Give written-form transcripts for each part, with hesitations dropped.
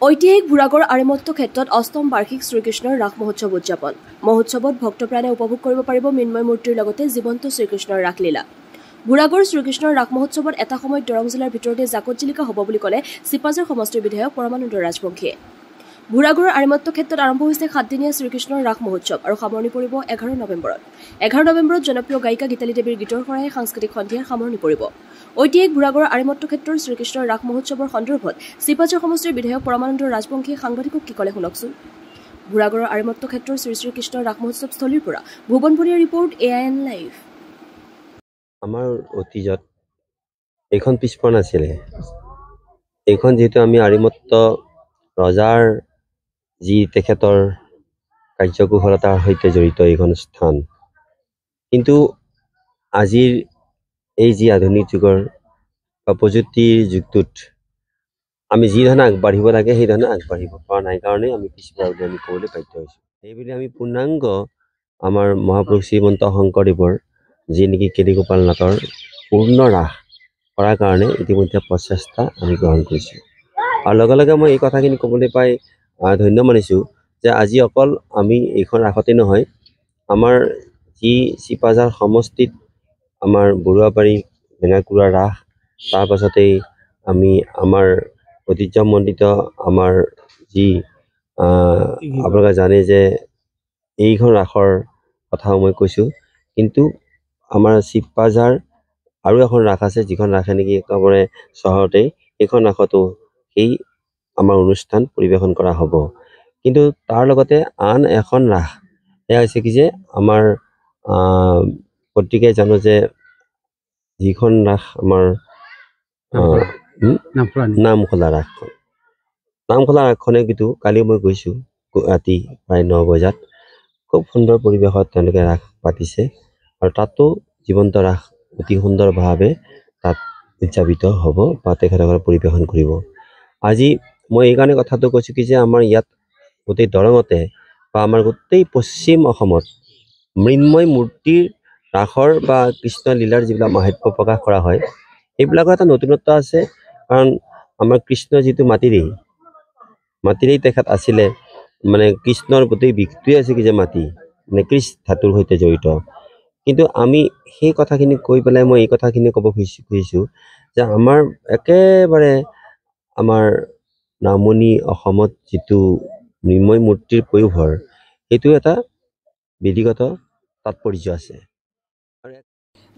ঐতিহাসিক ভুৰাগড় আৰিমত্ত ক্ষেত্ৰত অষ্টম বাৰ্ষিক শ্ৰীকৃষ্ণৰ ৰাস মহোৎসৱ উদযাপন। মহোৎসৱত ভক্তপ্ৰাণে উপভোগ কৰিব পাৰিব মৃন্ময় মূৰ্তিৰ লগতে জীৱন্ত শ্ৰীকৃষ্ণৰ ৰাসলীলা। ভুৰাগড় শ্ৰীকৃষ্ণৰ ৰাস মহোৎসৱত এটা সময়ত দৰং জিলাৰ ভিতৰতে জাকত-জিলিকা হ'ব বুলি ক'লে চিপাঝাৰ সমষ্টিৰ বিধায়ক পৰমানন্দ ৰাজবংশীয়ে। ভুৰাগড়ৰ আৰিমত্ত ক্ষেত্ৰত আৰম্ভ হৈছে 7দিনীয়া শ্ৰীকৃষ্ণৰ ৰাস মহোৎসৱ আৰু সামৰণি পৰিব 11 নৱেম্বৰত। 11 নৱেম্বৰত জনপ্ৰিয় গায়িকা গীতালী দেৱীৰ গীতৰ সৰাহে সাংস্কৃতিক সন্ধিয়াৰ সামৰণি পৰিব। ঐতিহাসিক ভুৰাগড়ৰ আৰিমত্ত ক্ষেত্ৰৰ শ্ৰীকৃষ্ণৰ ৰাস মহোৎসৱৰ সন্দৰ্ভত চিপাঝাৰ সমষ্টিৰ বিধায়ক পৰমানন্দ ৰাজবংশীয়ে সাংবাদিকক কি ক'লে শুনকচোন। ভুৰাগড়ৰ আৰিমত্ত ক্ষেত্ৰৰ শ্ৰীকৃষ্ণৰ ৰাস মহোৎসৱ স্থলীৰ পৰা ভুৱন ভৰিয়াৰ ৰিপৰ্ট AIN লাইভ। আমাৰ অতীজত এইখন পিছপৰা নাছিলে। এইখন যেহেতু আমি আৰিমত্ত ৰজাৰ যি তেখেতৰ কাৰ্যকুশলতাৰ সৈতে জড়িত এইখন স্থান, কিন্তু আজিৰ এই যি আধুনিক যুগৰ বা প্ৰযুক্তিৰ যুগটোত আমি যি ধৰণে আগবাঢ়িব লাগে সেই ধৰণে আগবাঢ়িব পৰা নাই কাৰণেই আমি পিছপৰা বুলি আমি ক'বলৈ বাধ্য হৈছোঁ। সেইবুলি আমি পূৰ্ণাংগ আমাৰ মহাপুৰুষ শ্ৰীমন্ত শংকৰদেৱৰ যি নেকি কেলিগোপাল নাটৰ পূৰ্ণ ৰাস কৰাৰ কাৰণে ইতিমধ্যে প্ৰচেষ্টা আমি গ্ৰহণ কৰিছোঁ। আৰু লগে লগে মই এই কথাখিনি ক'বলৈ পাই ধন্য মানিছোঁ যে আজি অকল আমি এইখন ৰাসতে নহয়, আমাৰ যি চিপাঝাৰ সমষ্টিত আমাৰ বৰুৱাবাৰী বেঙাকুৰা ৰাস, তাৰ পাছতেই আমি আমাৰ ঐতিহ্যমণ্ডিত আমাৰ যি আপোনালোকে জানে যে এইখন ৰাসৰ কথাও মই কৈছোঁ, কিন্তু আমাৰ চিপাঝাৰ আৰু এখন ৰাস আছে যিখন ৰাসে নেকি একেবাৰে চহৰতেই, সেইখন ৰাসতো সেই আমাৰ অনুষ্ঠান পৰিৱেশন কৰা হ'ব। কিন্তু তাৰ লগতে আন এখন ৰাস সেয়া হৈছে কি যে আমাৰ প্ৰত্যেকেই জানো যে যিখন ৰাস আমাৰ নামখোলা ৰাসখন, নামখোলা ৰাসখনে কিন্তু কালি মই গৈছোঁ ৰাতি প্ৰায় 9 বজাত, খুব সুন্দৰ পৰিৱেশত তেওঁলোকে ৰাস পাতিছে আৰু তাতো জীৱন্ত ৰাস অতি সুন্দৰভাৱে তাত উদযাপিত হ'ব বা তেখেতসকলে পৰিৱেশন কৰিব। আজি মই এইকাৰণে কথাটো কৈছোঁ কি যে আমাৰ ইয়াত গোটেই দৰঙতে বা আমাৰ গোটেই পশ্চিম অসমত মৃন্ময় মূৰ্তিৰ ৰাসৰ বা কৃষ্ণ লীলাৰ যিবিলাক মাহাত্ম্য প্ৰকাশ কৰা হয় সেইবিলাকৰ এটা নতুনত্ব আছে। কাৰণ আমাৰ কৃষ্ণ যিটো মাটিৰেই তেখেত আছিলে, মানে কৃষ্ণৰ গোটেই বিষটোৱে আছে কি যে মাটি, মানে কৃষ্ণ ধাতুৰ সৈতে জড়িত। কিন্তু আমি সেই কথাখিনি কৈ পেলাই মই এই কথাখিনি ক'ব খুজিছোঁ যে আমাৰ একেবাৰে আমাৰ নামনি অসমত যিটো মৃন্ময় মূৰ্তিৰ পয়োভৰ, সেইটো এটা বিধিগত তাৎপৰ্য আছে।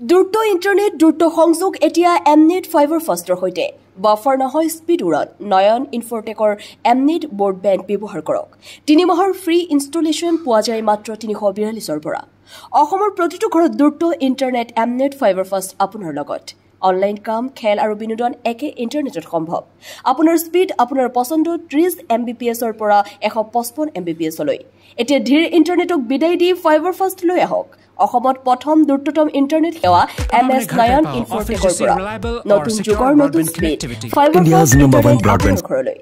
দ্ৰুত ইণ্টাৰনেট, দ্ৰুত সংযোগ এতিয়া এমনেট ফাইবাৰ ফাষ্টৰ সৈতে। বাফাৰ নহয়, স্পীড উৰণ। নয়ন ইনফৰটেকৰ এমনেট ব্ৰডবেণ্ড ব্যৱহাৰ কৰক। 3 মাহৰ ফ্ৰী ইনষ্টলেশ্যন পোৱা যায় মাত্ৰ 342ৰ পৰা। অসমৰ প্ৰতিটো ঘৰত দ্ৰুত ইণ্টাৰনেট এমনেট ফাইবাৰ ফাষ্ট আপোনাৰ লগত। অনলাইন কাম, খেল আৰু বিনোদন একে ইণ্টাৰনেটত সম্ভৱ। আপোনাৰ স্পীড আপোনাৰ পচন্দ 30 Mbps-ৰ পৰা 155 Mbps-লৈ। এতিয়া ধীৰ ইণ্টাৰনেটক বিদায় দি ফাইবাৰ ফাষ্ট লৈ আহক অসমত প্ৰথম দ্ৰুততম ইণ্টাৰনেট সেৱা MS নয়ন ইনফৰটেকৰ পৰা। নতুন যুগৰ নতুন স্পীড ফাইবাৰ ফাষ্ট ঘৰলৈ।